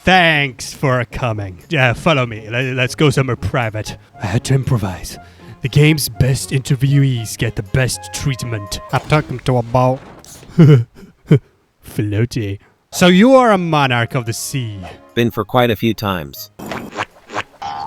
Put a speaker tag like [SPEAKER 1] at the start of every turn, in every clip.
[SPEAKER 1] Thanks for coming. Follow me. Let's go somewhere private. I had to improvise. The game's best interviewees get the best treatment. I took them to a boat. Floaty. So you are a monarch of the sea.
[SPEAKER 2] Been for quite a few times.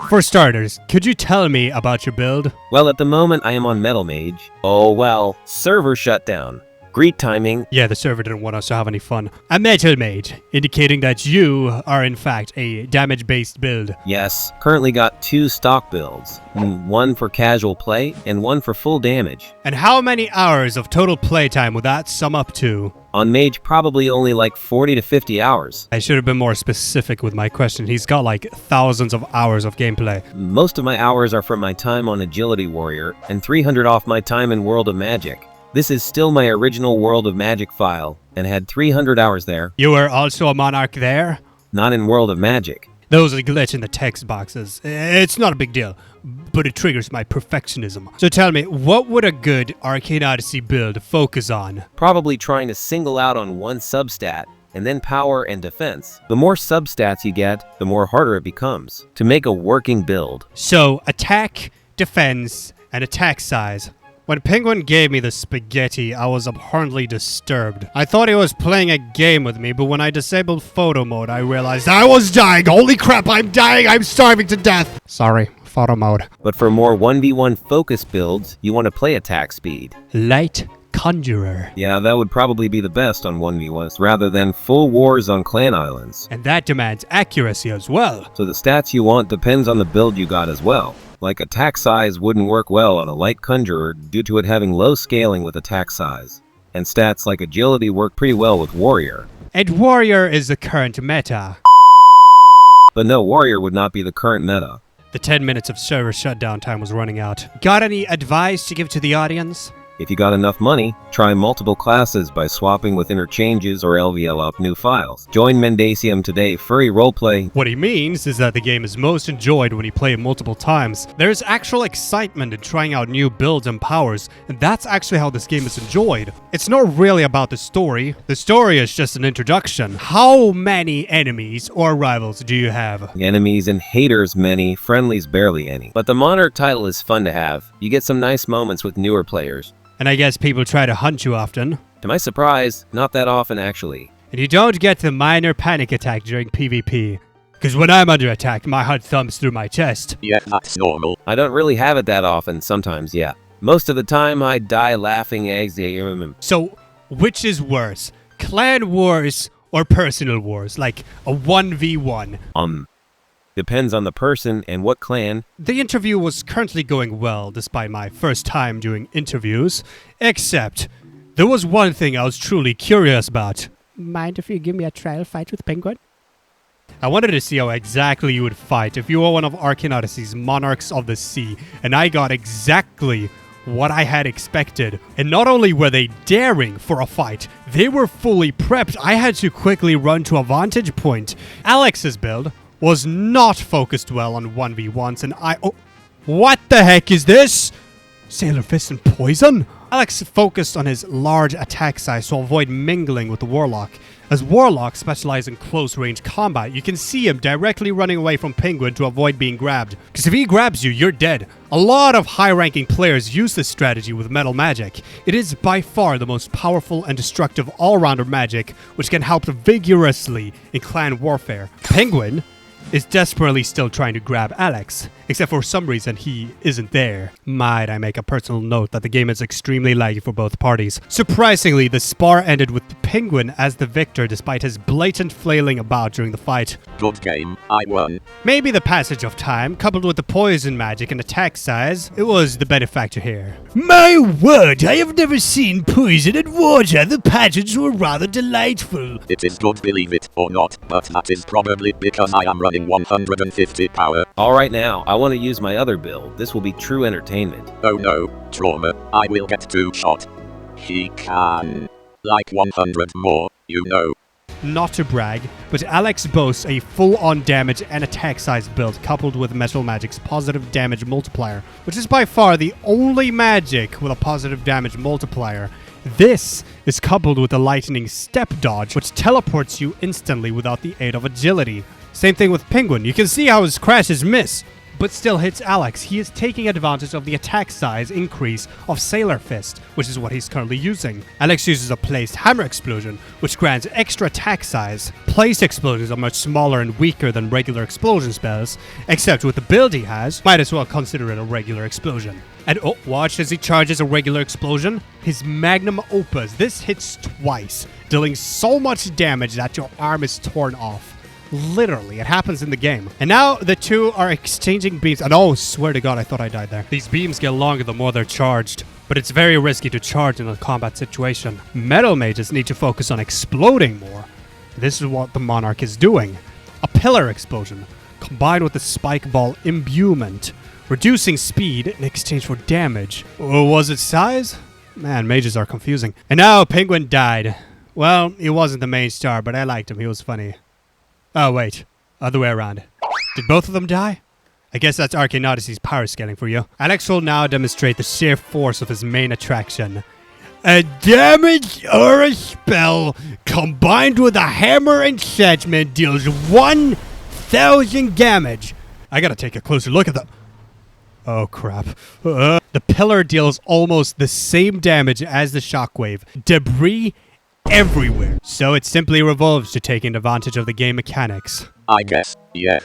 [SPEAKER 1] For starters, could you tell me about your build?
[SPEAKER 2] Well, at the moment I am on Metal Mage. Oh well, server shut down. Great timing.
[SPEAKER 1] Yeah, the server didn't want us to have any fun. A Metal Mage, indicating that you are in fact a damage-based build.
[SPEAKER 2] Yes, currently got 2 stock builds. One for casual play and one for full damage.
[SPEAKER 1] And how many hours of total playtime would that sum up to?
[SPEAKER 2] On Mage, probably only like 40 to 50 hours.
[SPEAKER 1] I should have been more specific with my question. He's got like thousands of hours of gameplay.
[SPEAKER 2] Most of my hours are from my time on Agility Warrior and 300 off my time in World of Magic. This is still my original World of Magic file, and had 300 hours there.
[SPEAKER 1] You were also a monarch there?
[SPEAKER 2] Not in World of Magic.
[SPEAKER 1] There was a glitch in the text boxes. It's not a big deal, but it triggers my perfectionism. So tell me, what would a good Arcane Odyssey build focus on?
[SPEAKER 2] Probably trying to single out on one substat, and then power and defense. The more substats you get, the more harder it becomes to make a working build.
[SPEAKER 1] So attack, defense, and attack size. When Penguin gave me the spaghetti, I was abhorrently disturbed. I thought he was playing a game with me, but when I disabled photo mode, I realized I was dying. Holy crap, I'm dying. I'm starving to death. Sorry, photo mode.
[SPEAKER 2] But for more 1v1 focus builds, you want to play attack speed.
[SPEAKER 1] Light Conjurer.
[SPEAKER 2] Yeah, that would probably be the best on 1v1s, rather than full wars on clan islands.
[SPEAKER 1] And that demands accuracy as well.
[SPEAKER 2] So the stats you want depends on the build you got as well. Like attack size wouldn't work well on a light conjurer due to it having low scaling with attack size. And stats like agility work pretty well with warrior.
[SPEAKER 1] And warrior is the current meta.
[SPEAKER 2] But no, warrior would not be the current meta.
[SPEAKER 1] The 10 minutes of server shutdown time was running out. Got any advice to give to the audience?
[SPEAKER 2] If you got enough money, try multiple classes by swapping with interchanges or LVL up new files. Join Mendasium today, Furry Roleplay.
[SPEAKER 1] What he means is that the game is most enjoyed when you play it multiple times. There's actual excitement in trying out new builds and powers, and that's actually how this game is enjoyed. It's not really about the story. The story is just an introduction. How many enemies or rivals do you have?
[SPEAKER 2] Enemies and haters many, friendlies barely any. But the Monarch title is fun to have. You get some nice moments with newer players.
[SPEAKER 1] And I guess people try to hunt you often.
[SPEAKER 2] To my surprise, not that often actually.
[SPEAKER 1] And you don't get the minor panic attack during PvP. Because when I'm under attack, my heart thumps through my chest.
[SPEAKER 3] Yeah, that's normal.
[SPEAKER 2] I don't really have it that often, sometimes, yeah. Most of the time, I die laughing eggs.
[SPEAKER 1] So, which is worse? Clan wars or personal wars? Like a 1v1?
[SPEAKER 2] Depends on the person and what clan.
[SPEAKER 1] The interview was currently going well despite my first time doing interviews, except there was one thing I was truly curious about. Mind if you give me a trial fight with Penguin? I wanted to see how exactly you would fight if you were one of Arcane Odyssey's Monarchs of the Sea, and I got exactly what I had expected. And not only were they daring for a fight, they were fully prepped. I had to quickly run to a vantage point. Alex's build was not focused well on 1v1s, and oh, what the heck is this? Sailor Fist and Poison? Alex focused on his large attack size to avoid mingling with the Warlock. As Warlock specializes in close-range combat, you can see him directly running away from Penguin to avoid being grabbed. Because if he grabs you, you're dead. A lot of high-ranking players use this strategy with Metal Magic. It is by far the most powerful and destructive all-rounder magic, which can help vigorously in clan warfare. Penguin is desperately still trying to grab Alex, except for some reason he isn't there. Might I make a personal note that the game is extremely laggy for both parties. Surprisingly, the spar ended with Penguin as the victor despite his blatant flailing about during the fight.
[SPEAKER 3] Good game, I won.
[SPEAKER 1] Maybe the passage of time, coupled with the poison magic and attack size, it was the benefactor here. My word, I have never seen poison and water. The patterns were rather delightful.
[SPEAKER 3] It is good, believe it or not, but that is probably because I am running 150 power.
[SPEAKER 2] Alright now, I want to use my other build. This will be true entertainment.
[SPEAKER 3] Oh no, trauma, I will get 2 shot. He can. Like 100 more, you know.
[SPEAKER 1] Not to brag, but Alex boasts a full-on damage and attack size build coupled with Metal Magic's positive damage multiplier, which is by far the only magic with a positive damage multiplier. This is coupled with the lightning step dodge, which teleports you instantly without the aid of agility. Same thing with Penguin. You can see how his crashes miss, but still hits Alex. He is taking advantage of the attack size increase of Sailor Fist, which is what he's currently using. Alex uses a placed hammer explosion, which grants extra attack size. Placed explosions are much smaller and weaker than regular explosion spells, except with the build he has, might as well consider it a regular explosion. And oh, watch as he charges a regular explosion. His magnum opus, this hits twice, dealing so much damage that your arm is torn off. Literally, it happens in the game. And now the two are exchanging beams. And oh, swear to God, I thought I died there. These beams get longer the more they're charged, but it's very risky to charge in a combat situation. Metal mages need to focus on exploding more. This is what the Monarch is doing. A pillar explosion, combined with the spike ball imbuement, reducing speed in exchange for damage. Or was it size? Man, mages are confusing. And now Penguin died. Well, he wasn't the main star, but I liked him. He was funny. Oh, wait. Other way around. Did both of them die? I guess that's Arcane Odyssey's power scaling for you. Alex will now demonstrate the sheer force of his main attraction. A damage or a spell combined with a hammer enchantment deals 1,000 damage. I gotta take a closer look at the... Oh, crap. The pillar deals almost the same damage as the shockwave. Debris everywhere. So it simply revolves to taking advantage of the game mechanics.
[SPEAKER 3] I guess, yeah.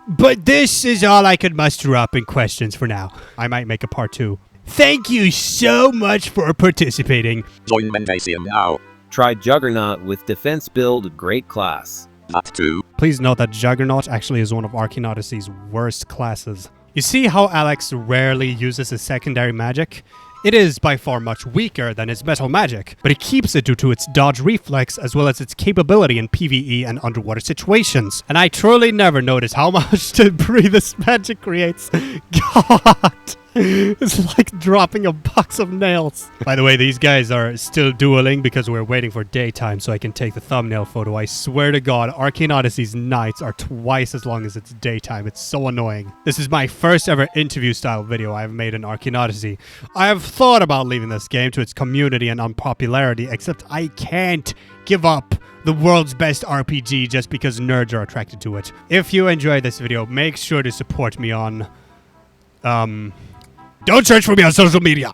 [SPEAKER 1] But this is all I could muster up in questions for now. I might make a part 2. Thank you so much for participating.
[SPEAKER 3] Join Mendasium now.
[SPEAKER 2] Try Juggernaut with defense build, great class.
[SPEAKER 3] That too.
[SPEAKER 1] Please note that Juggernaut actually is one of Arcane Odyssey's worst classes. You see how Alex rarely uses his secondary magic? It is by far much weaker than his metal magic, but he keeps it due to its dodge reflex as well as its capability in PvE and underwater situations. And I truly never noticed how much debris this magic creates. God! It's like dropping a box of nails. By the way, these guys are still dueling because we're waiting for daytime so I can take the thumbnail photo. I swear to God, Arcane Odyssey's nights are twice as long as its daytime. It's so annoying. This is my first ever interview style video I've made in Arcane Odyssey. I have thought about leaving this game to its community and unpopularity, except I can't give up the world's best RPG just because nerds are attracted to it. If you enjoyed this video, make sure to support me on... Don't search for me on social media.